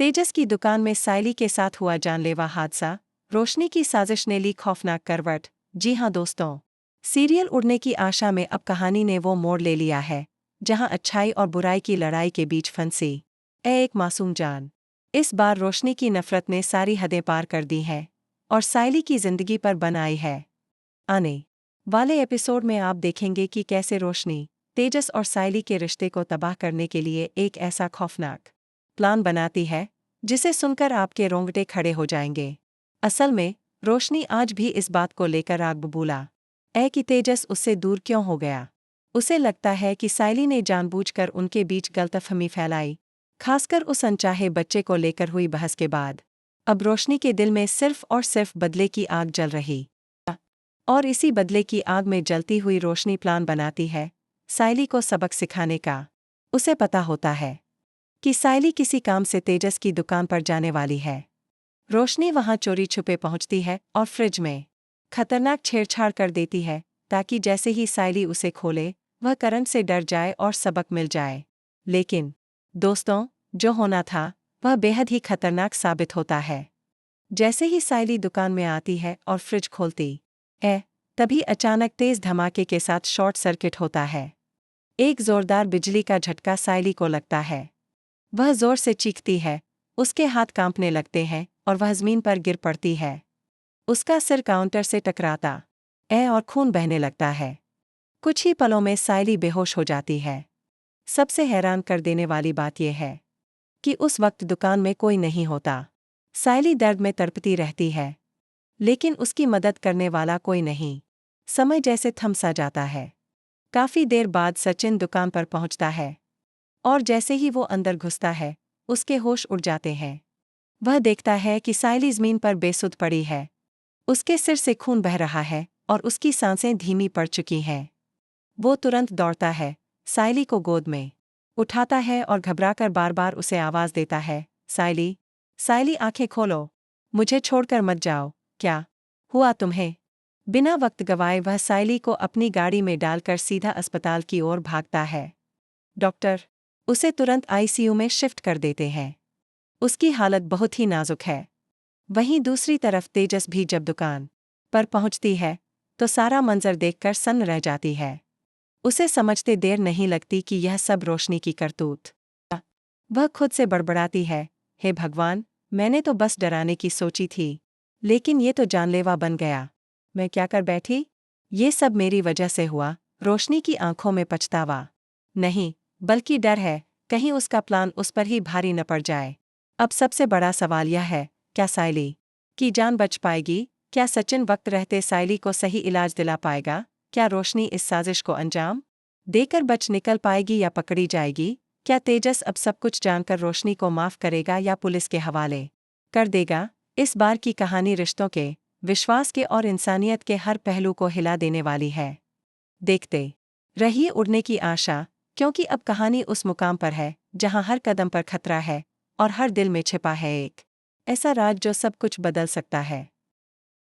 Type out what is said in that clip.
तेजस की दुकान में सायली के साथ हुआ जानलेवा हादसा, रोशनी की साजिश ने ली खौफनाक करवट। जी हां दोस्तों, सीरियल उड़ने की आशा में अब कहानी ने वो मोड़ ले लिया है जहां अच्छाई और बुराई की लड़ाई के बीच फंसी एक मासूम जान। इस बार रोशनी की नफरत ने सारी हदें पार कर दी हैं और सायली की जिंदगी पर बन आई है। आने वाले एपिसोड में आप देखेंगे कि कैसे रोशनी तेजस और सायली के रिश्ते को तबाह करने के लिए एक ऐसा खौफनाक प्लान बनाती है जिसे सुनकर आपके रोंगटे खड़े हो जाएंगे। असल में रोशनी आज भी इस बात को लेकर आग बबूला है कि तेजस उससे दूर क्यों हो गया। उसे लगता है कि सायली ने जानबूझकर उनके बीच गलतफहमी फैलाई, खासकर उस अनचाहे बच्चे को लेकर हुई बहस के बाद। अब रोशनी के दिल में सिर्फ और सिर्फ बदले की आग जल रही और इसी बदले की आग में जलती हुई रोशनी प्लान बनाती है सायली को सबक सिखाने का। उसे पता होता है कि सायली किसी काम से तेजस की दुकान पर जाने वाली है। रोशनी वहां चोरी छुपे पहुंचती है और फ्रिज में खतरनाक छेड़छाड़ कर देती है ताकि जैसे ही सायली उसे खोले वह करंट से डर जाए और सबक मिल जाए। लेकिन दोस्तों, जो होना था वह बेहद ही खतरनाक साबित होता है। जैसे ही सायली दुकान में आती है और फ्रिज खोलती है, तभी अचानक तेज धमाके के साथ शॉर्ट सर्किट होता है। एक जोरदार बिजली का झटका सायली को लगता है। वह जोर से चीखती है, उसके हाथ कांपने लगते हैं और वह जमीन पर गिर पड़ती है। उसका सिर काउंटर से टकराता है और खून बहने लगता है। कुछ ही पलों में सायली बेहोश हो जाती है। सबसे हैरान कर देने वाली बात यह है कि उस वक्त दुकान में कोई नहीं होता। सायली दर्द में तड़पती रहती है, लेकिन उसकी मदद करने वाला कोई नहीं। समय जैसे थम सा जाता है। काफी देर बाद सचिन दुकान पर पहुंचता है और जैसे ही वो अंदर घुसता है उसके होश उड़ जाते हैं। वह देखता है कि सायली जमीन पर बेसुध पड़ी है। उसके सिर से खून बह रहा है और उसकी सांसें धीमी पड़ चुकी हैं। वो तुरंत दौड़ता है, सायली को गोद में उठाता है और घबराकर बार बार उसे आवाज देता है, सायली, सायली आंखें खोलो, मुझे छोड़कर मत जाओ, क्या हुआ तुम्हें? बिना वक्त गवाए वह सायली को अपनी गाड़ी में डालकर सीधा अस्पताल की ओर भागता है। डॉक्टर उसे तुरंत आईसीयू में शिफ्ट कर देते हैं। उसकी हालत बहुत ही नाजुक है। वहीं दूसरी तरफ तेजस भी जब दुकान पर पहुंचती है तो सारा मंजर देखकर सन्न रह जाती है। उसे समझते देर नहीं लगती कि यह सब रोशनी की करतूत। वह खुद से बड़बड़ाती है, हे भगवान, मैंने तो बस डराने की सोची थी, लेकिन ये तो जानलेवा बन गया। मैं क्या कर बैठी? ये सब मेरी वजह से हुआ। रोशनी की आंखों में पछतावा नहीं, बल्कि डर है, कहीं उसका प्लान उस पर ही भारी न पड़ जाए। अब सबसे बड़ा सवाल यह है, क्या सायली की जान बच पाएगी? क्या सचिन वक्त रहते सायली को सही इलाज दिला पाएगा? क्या रोशनी इस साजिश को अंजाम देकर बच निकल पाएगी या पकड़ी जाएगी? क्या तेजस अब सब कुछ जानकर रोशनी को माफ करेगा या पुलिस के हवाले कर देगा? इस बार की कहानी रिश्तों के, विश्वास के और इंसानियत के हर पहलू को हिला देने वाली है। देखते रहिए उड़ने की आशा, क्योंकि अब कहानी उस मुकाम पर है जहां हर कदम पर खतरा है और हर दिल में छिपा है एक ऐसा राज जो सब कुछ बदल सकता है।